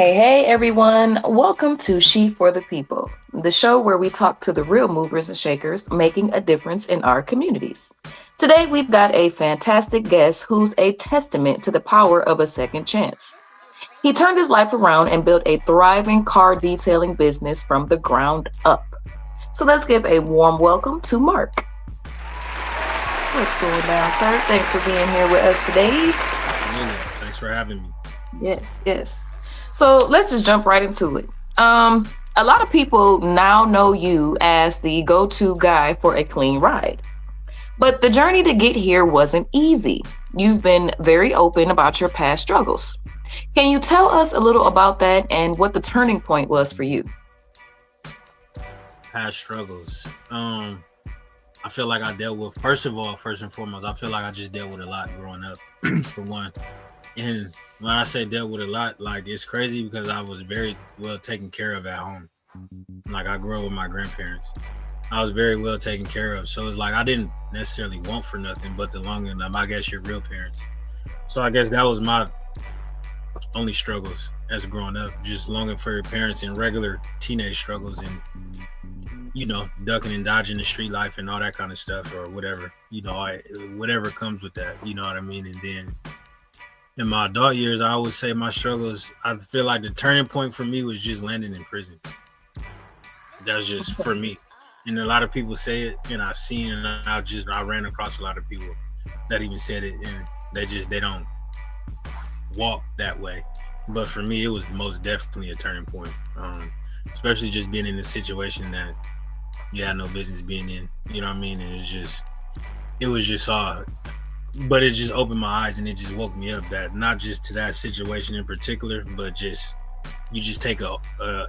Hey, everyone. Welcome to She for the People, the show where we talk to the real movers and shakers making a difference in our communities. Today, we've got a fantastic guest who's a testament to the power of a second chance. He turned his life around and built a thriving car detailing business from the ground up. So let's give a warm welcome to Mark. What's going down, sir? Thanks for being here with us today. Absolutely. Thanks for having me. Yes. So let's just jump right into it. A lot of people now know you as the go-to guy for a clean ride. But the journey to get here wasn't easy. You've been very open about your past struggles. Can you tell us a little about that and what the turning point was for you? Past struggles. I feel like I dealt with first and foremost, I feel like I just dealt with a lot growing up, for one. And when I say dealt with a lot, like it's crazy because I was very well taken care of at home. Like I grew up with my grandparents. I was very well taken care of. So it's like I didn't necessarily want for nothing but the long end. I guess your real parents. So I guess that was my only struggles as growing up, just longing for your parents and regular teenage struggles and ducking and dodging the street life and all that kind of stuff or whatever, whatever comes with that, you know what I mean? And then in my adult years, I always say my struggles, I feel like the turning point for me was just landing in prison. That's just for me. And a lot of people say it, and I've seen, and I ran across a lot of people that even said it, and they don't walk that way. But for me, it was most definitely a turning point, especially just being in a situation that you had no business being in. You know what I mean? And it was just but it just opened my eyes and it just woke me up that not just to that situation in particular, but just you just take a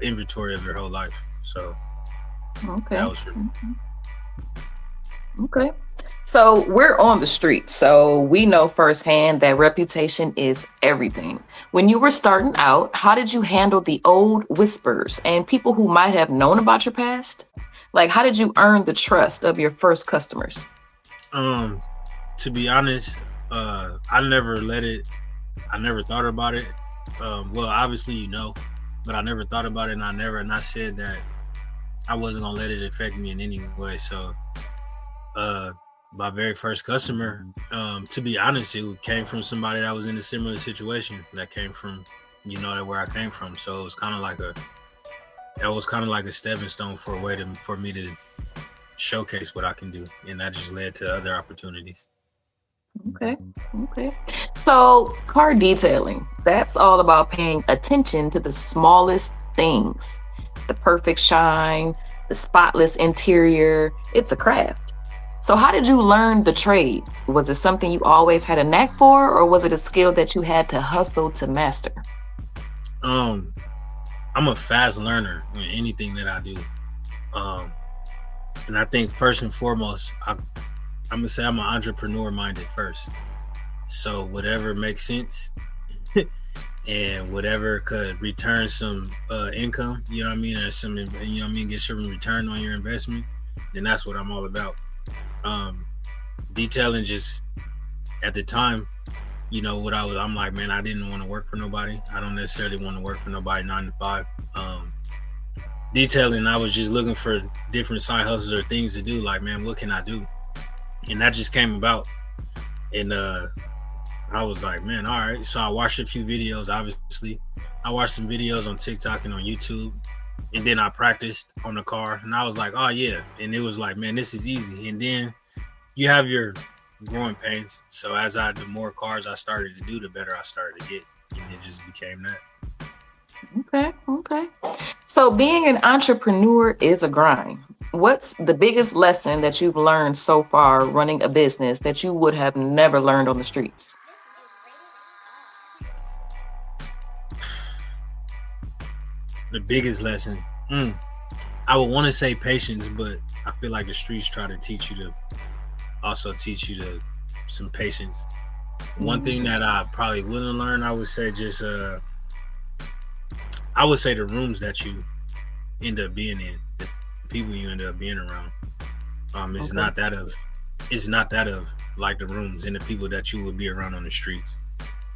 inventory of your whole life. So Okay. that was for me. Okay. So we're on the street, so we know firsthand that reputation is everything. When you were starting out, how did you handle the old whispers and people who might have known about your past? Like, how did you earn the trust of your first customers? Um, to be honest, I never let it. I never thought about it. Well, obviously but I never thought about it, and I said that I wasn't gonna let it affect me in any way. So, uh, my very first customer, to be honest, it came from somebody that was in a similar situation that came from, where I came from. So it was kind of like a stepping stone for a way for me to showcase what I can do, and that just led to other opportunities. Okay. Okay. So, car detailing, that's all about paying attention to the smallest things. The perfect shine, the spotless interior. It's a craft. So, how did you learn the trade? Was it something you always had a knack for, or was it a skill that you had to hustle to master? Um, I'm a fast learner in anything that I do. Um, and I think first and foremost, I'm gonna say I'm an entrepreneur minded first. So whatever makes sense and whatever could return some income, you know what I mean, or get some return on your investment, then that's what I'm all about. Um, Detailing just at the time, I'm like, man, I didn't want to work for nobody. I don't necessarily want to work for nobody 9 to 5. Um, Detailing, I was just looking for different side hustles or things to do. Like, man, what can I do? And that just came about. And I was like, man, all right. So I watched a few videos. Obviously, I watched some videos on TikTok and on YouTube, and then I practiced on the car. And I was like, oh yeah. And it was like, man, this is easy. And then you have your growing pains. So the more cars I started to do, the better I started to get, and it just became that. Okay. So, being an entrepreneur is a grind. What's the biggest lesson that you've learned so far running a business that you would have never learned on the streets? The biggest lesson, I would want to say patience, but I feel like the streets try to teach you to some patience. One thing that I probably wouldn't learn, I would say just I would say the rooms that you end up being in, the people you end up being around. It's Okay. not that of like the rooms and the people that you would be around on the streets.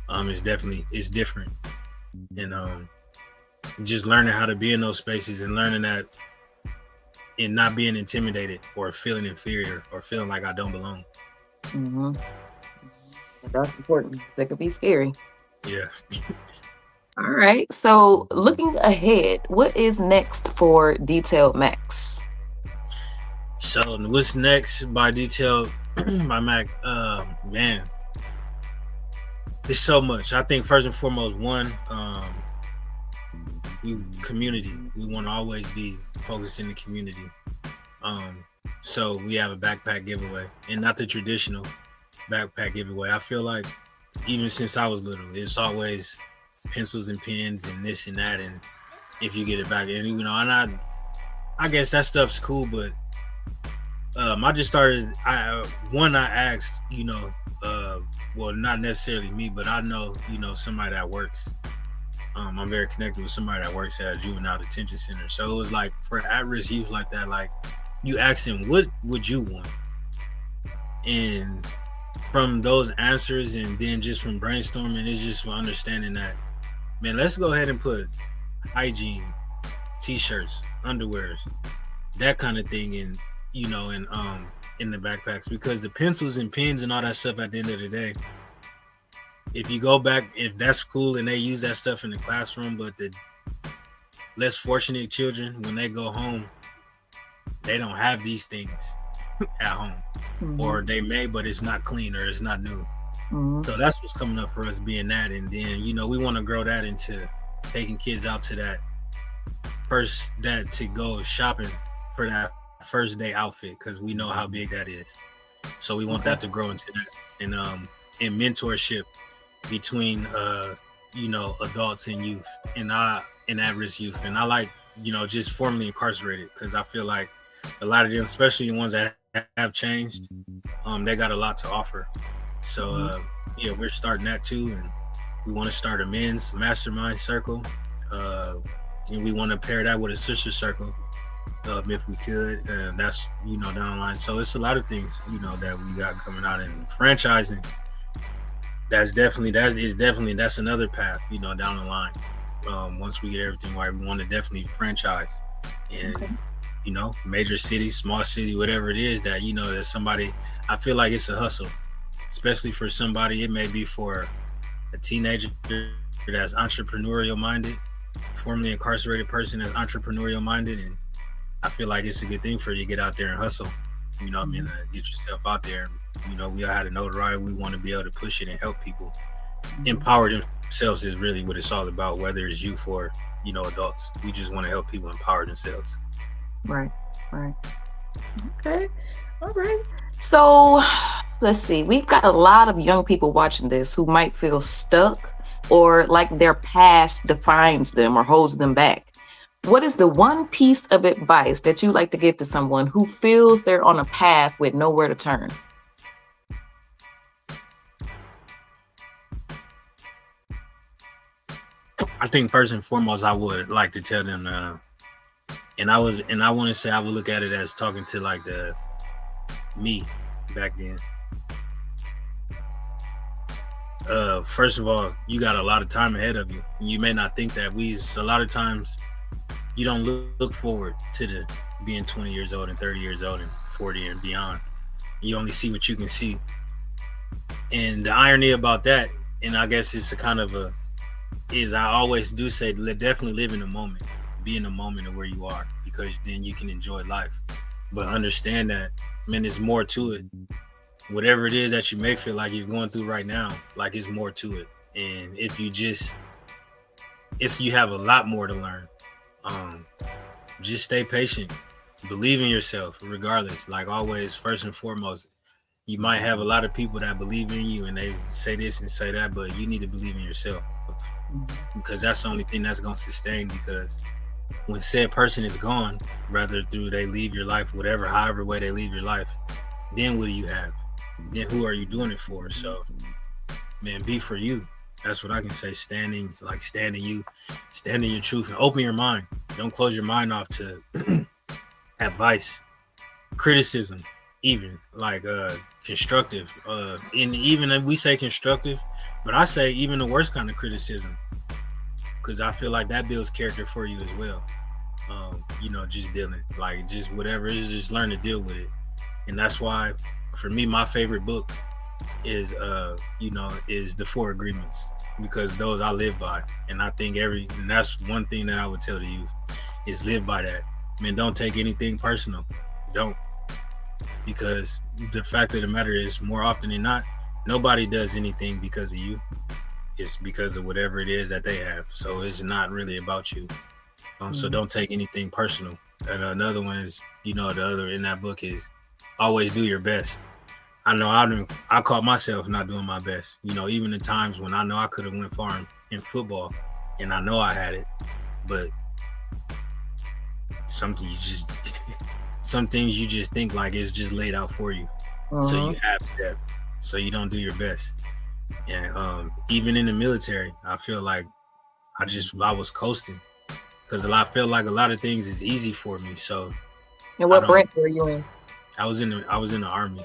It's different. And just learning how to be in those spaces and learning that and not being intimidated or feeling inferior or feeling like I don't belong. Hmm. That's important. 'Cause it could be scary. Yeah. All right. So, looking ahead, what is next for Detailed Max? So what's next by Detail by Mac? Man, it's so much. I think first and foremost, one, we community. We want to always be focused in the community. Um, so we have a backpack giveaway, and not the traditional backpack giveaway. I feel like even since I was little, it's always pencils and pens and this and that, and if you get it back, and I guess that stuff's cool, but I just started. I asked, well, not necessarily me, but I know, somebody that works. I'm very connected with somebody that works at a juvenile detention center. So it was like for at-risk youth like that, like you ask them, what would you want? And from those answers, and then just from brainstorming, it's just for understanding that, man, let's go ahead and put hygiene, t-shirts, underwears, that kind of thing in the backpacks, because the pencils and pens and all that stuff at the end of the day, if you go back, if that's cool and they use that stuff in the classroom, but the less fortunate children, when they go home, they don't have these things at home. Mhm. Or they may, but it's not clean or it's not new. Mhm. So that's what's coming up for us, being that. And then, we want to grow that into taking kids out to that to go shopping for that first day outfit, because we know how big that is. So we want Okay. that to grow into that. And in mentorship between adults and youth, and at-risk youth. And I like, just formerly incarcerated, because I feel like a lot of them, especially the ones that have changed, they got a lot to offer. So yeah, we're starting that too, and we want to start a men's mastermind circle, and we want to pair that with a sister circle, if we could, and that's down the line. So it's a lot of things that we got coming out, and franchising. That's another path down the line. Once we get everything right, we want to definitely franchise, and Okay. major city, small city, whatever it is that that somebody. I feel like it's a hustle, especially for somebody. It may be for a teenager that's entrepreneurial minded, formerly incarcerated person that's entrepreneurial minded, and I feel like it's a good thing for you to get out there and hustle. Get yourself out there. We all had a notoriety. We want to be able to push it and help people Mhm. empower themselves is really what it's all about. Whether it's youth or adults, we just want to help people empower themselves. Right. Right. Okay. All right. So let's see. We've got a lot of young people watching this who might feel stuck or like their past defines them or holds them back. What is the one piece of advice that you like to give to someone who feels they're on a path with nowhere to turn? I think first and foremost, I would like to tell them, and I want to say I would look at it as talking to like the me back then. First of all, you got a lot of time ahead of you. You may not think that. A lot of times you don't look forward to the being 20 years old and 30 years old and 40 and beyond. You only see what you can see. And the irony about that, and I guess it's a kind of a, is I always do say, definitely live in the moment, be in the moment of where you are, because then you can enjoy life. But understand that, man, there's more to it. Whatever it is that you may feel like you're going through right now, like it's more to it. And if you just, you have a lot more to learn. Um, just stay patient, believe in yourself, regardless. Like always, first and foremost, you might have a lot of people that believe in you and they say this and say that, but you need to believe in yourself, Mhm. because that's the only thing that's going to sustain. Because when said person is gone, rather through they leave your life, whatever, however way they leave your life, then what do you have? Then who are you doing it for? So, man, be for you. That's what I can say. Standing you, stand in your truth, and open your mind. Don't close your mind off to advice, criticism, even like constructive. And even if we say constructive, but I say even the worst kind of criticism, because I feel like that builds character for you as well. Just dealing, like, just whatever it is, just learn to deal with it. And that's why, for me, my favorite book is is The Four Agreements, because those I live by. And I think and that's one thing that I would tell the youth is live by that. Man, don't take anything personal. Don't. Because the fact of the matter is, more often than not, nobody does anything because of you. It's because of whatever it is that they have. So it's not really about you. So don't take anything personal. And another one is, the other in that book is always do your best. I know I caught myself not doing my best. Even in times when I know I could have went far in football, and I know I had it, but some things you just think like it's just laid out for you. So you half step, so you don't do your best. And even in the military, I feel like I was coasting because I felt like a lot of things is easy for me. So, and what branch were you in? I was in the Army.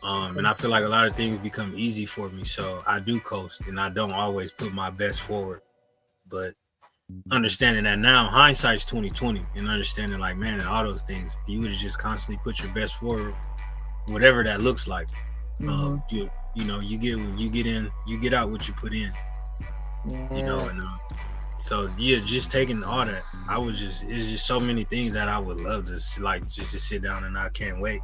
And I feel like a lot of things become easy for me. So I do coast, and I don't always put my best forward. But understanding that now, hindsight's 2020, and understanding like, man, and all those things, if you would have just constantly put your best forward, whatever that looks like, you get out what you put in. And so just taking all that, it's just so many things that I would love to just to sit down, and I can't wait.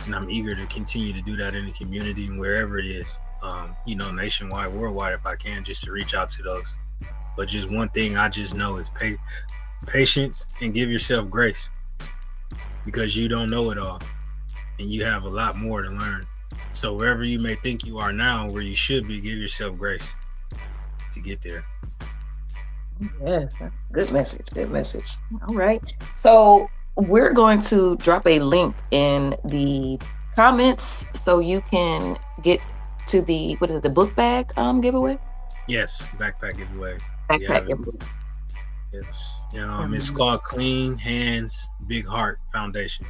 And I'm eager to continue to do that in the community and wherever it is, nationwide, worldwide, if I can, just to reach out to those. But just one thing I just know is patience and give yourself grace, because you don't know it all and you have a lot more to learn. So wherever you may think you are now, where you should be, give yourself grace to get there. Yes, good message. Good message. All right. So we're going to drop a link in the comments so you can get to the book bag giveaway? Yes, backpack giveaway. Giveaway. Yes. It's called Clean Hands Big Heart Foundation.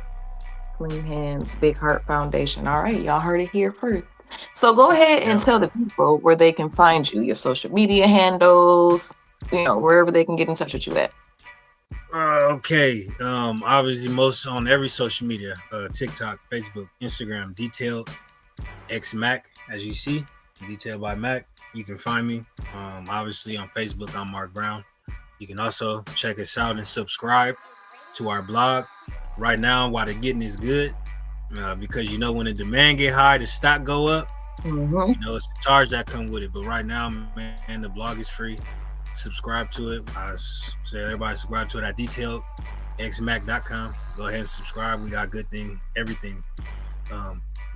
Clean Hands Big Heart Foundation. All right, y'all heard it here first. So go ahead and tell the people where they can find you, your social media handles, wherever they can get in touch with you at. Okay. Obviously, most on every social media, TikTok, Facebook, Instagram, Detailed X Mac, as you see, Detailed by Mac. You can find me. Obviously, on Facebook, I'm Mark Brown. You can also check us out and subscribe to our blog. Right now, while the getting is good, because when the demand get high, the stock go up. It's the charge that come with it. But right now, man, the blog is free. Subscribe to it. I say everybody subscribe to it at detailedxmac.com. Go ahead and subscribe. We got good thing, everything.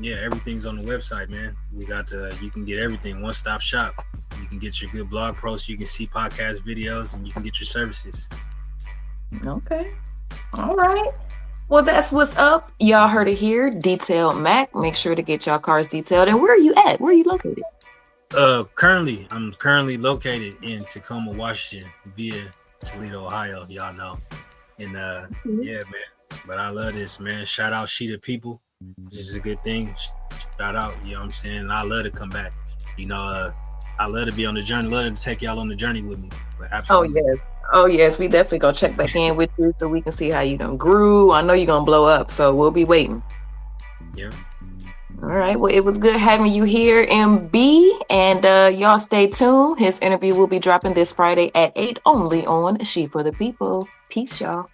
Everything's on the website, man. We got you can get everything, one-stop shop. You can get your good blog posts, you can see podcast videos, and you can get your services. Okay. All right. Well, that's what's up. Y'all heard it here. Detailed Mac. Make sure to get y'all cars detailed. And where are you at? Where are you located? I'm currently located in Tacoma, Washington, via Toledo, Ohio. Y'all know. And yeah, man. But I love this, man. Shout out She the People. This is a good thing. Shout out, you know what I'm saying? And I love to come back. I love to be on the journey. Love to take y'all on the journey with me. But absolutely. Oh yes. We definitely gonna check back in with you so we can see how you done grew. I know you're gonna blow up, so we'll be waiting. Yeah. All right. Well, it was good having you here, MB. And y'all stay tuned. His interview will be dropping this Friday at 8 only on She for the People. Peace, y'all.